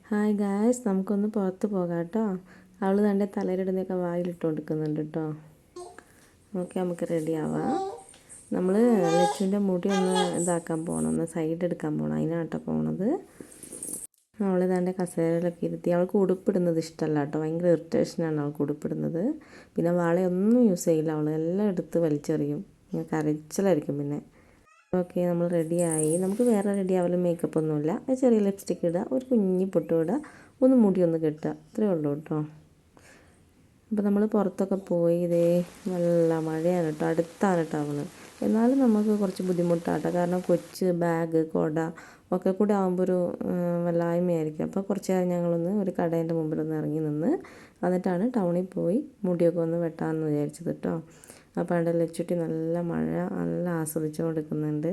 Hi guys, നമുക്കൊന്ന് പുറത്ത് പോകാം കേട്ടോ. അവൾ തൻ്റെ തലയിലിടുന്നൊക്കെ വായിലിട്ട് കൊടുക്കുന്നുണ്ട് കേട്ടോ. ഓക്കെ, നമുക്ക് റെഡി ആവാം. നമ്മൾ ലച്ചുവിൻ്റെ മുടി ഒന്ന് ഇതാക്കാൻ പോകണം, ഒന്ന് സൈഡ് എടുക്കാൻ പോകണം. അതിനാട്ടോ പോണത്. അവൾ തൻ്റെ കസേരയിലൊക്കെ ഇരുത്തി. അവൾക്ക് ഉടുപ്പിടുന്നത് ഇഷ്ടമല്ല കേട്ടോ. ഭയങ്കര ഇറിറ്റേഷനാണ് അവൾക്ക് ഉടുപ്പിടുന്നത്. പിന്നെ വളയൊന്നും യൂസ് ചെയ്യില്ല. അവൾ എല്ലാം എടുത്ത് വലിച്ചെറിയും. ഇങ്ങനെ കരച്ചിലായിരിക്കും പിന്നെ. ഓക്കെ, നമ്മൾ റെഡിയായി. നമുക്ക് വേറെ റെഡി ആവലും മേക്കപ്പ് ഒന്നുമില്ല. ചെറിയ ലിപ്സ്റ്റിക്ക് ഇടുക, ഒരു കുഞ്ഞി പൊട്ട് ഇടുക, ഒന്ന് മുടി ഒന്ന് കെട്ടുക, അത്രയേ ഉള്ളൂ കേട്ടോ. അപ്പോൾ നമ്മൾ പുറത്തൊക്കെ പോയി. ഇതേ നല്ല മഴയാണ് കേട്ടോ. അടുത്താണ് കേട്ടോ ആവുന്നത്. എന്നാലും നമുക്ക് കുറച്ച് ബുദ്ധിമുട്ടാട്ടോ. കാരണം കൊച്ച് ബാഗ് കുട ഒക്കെ കൂടെ ആകുമ്പോൾ ഒരു വല്ലായ്മയായിരിക്കും. അപ്പോൾ കുറച്ച് നേരം ഞങ്ങളൊന്ന് ഒരു കടേൻ്റെ മുമ്പിലൊന്ന് ഇറങ്ങി നിന്ന് എന്നിട്ടാണ് ടൗണിൽ പോയി മുടിയൊക്കെ ഒന്ന് വെട്ടാമെന്ന് വിചാരിച്ചത് കേട്ടോ. അപ്പോൾ അവിടെ ലച്ചുട്ടി നല്ല മഴ നല്ല ആസ്വദിച്ചു കൊടുക്കുന്നുണ്ട്.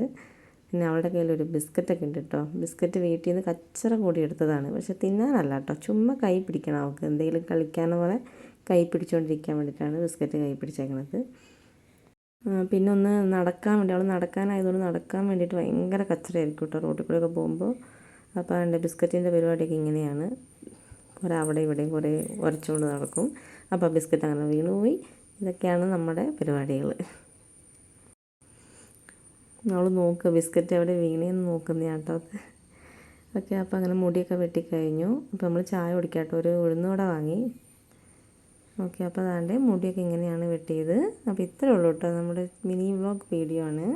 പിന്നെ അവളുടെ കയ്യിലൊരു ബിസ്ക്കറ്റൊക്കെ ഉണ്ട് കേട്ടോ. ബിസ്ക്കറ്റ് വീട്ടിൽ നിന്ന് കച്ചറ കൂടി എടുത്തതാണ്. പക്ഷെ തിന്നാനല്ല കേട്ടോ, ചുമ്മാ കൈ പിടിക്കണം. അവൾക്ക് എന്തെങ്കിലും കളിക്കാവുന്ന പോലെ കൈ പിടിച്ചുകൊണ്ടിരിക്കാൻ വേണ്ടിയിട്ടാണ് ബിസ്ക്കറ്റ് കൈ പിടിച്ചേക്കണത്. പിന്നെ ഒന്ന് നടക്കാൻ വേണ്ടി, അവൾ നടക്കാനായതുകൊണ്ട് നടക്കാൻ വേണ്ടിയിട്ട് ഭയങ്കര കച്ചറയായിരിക്കും കേട്ടോ റോഡിൽ കൂടെയൊക്കെ പോകുമ്പോൾ. അപ്പോൾ അതിൻ്റെ ബിസ്ക്കറ്റിൻ്റെ പരിപാടിയൊക്കെ ഇങ്ങനെയാണ്. കുറേ അവിടെ ഇവിടെയും കുറേ ഉരച്ചുകൊണ്ട് നടക്കും. അപ്പോൾ ബിസ്ക്കറ്റ് അങ്ങനെ വീണുപോയി. ഇതൊക്കെയാണ് നമ്മുടെ പരിപാടികൾ. അവൾ നോക്കുക ബിസ്ക്കറ്റ് എവിടെ വീണേന്ന് നോക്കുന്നതാണ് കേട്ടോ. ഓക്കെ, അപ്പോൾ അങ്ങനെ മുടിയൊക്കെ വെട്ടിക്കഴിഞ്ഞു. അപ്പോൾ നമ്മൾ ചായ കുടിക്കാം കേട്ടോ. ഒരു ഉഴുന്നുവട വാങ്ങി. ഓക്കെ, അപ്പോൾ അതാണ്ട് മുടിയൊക്കെ ഇങ്ങനെയാണ് വെട്ടിയത്. അപ്പോൾ ഇത്രയേ ഉള്ളൂ കേട്ടോ. നമ്മുടെ മിനി വ്ളോഗ് വീഡിയോ ആണ്.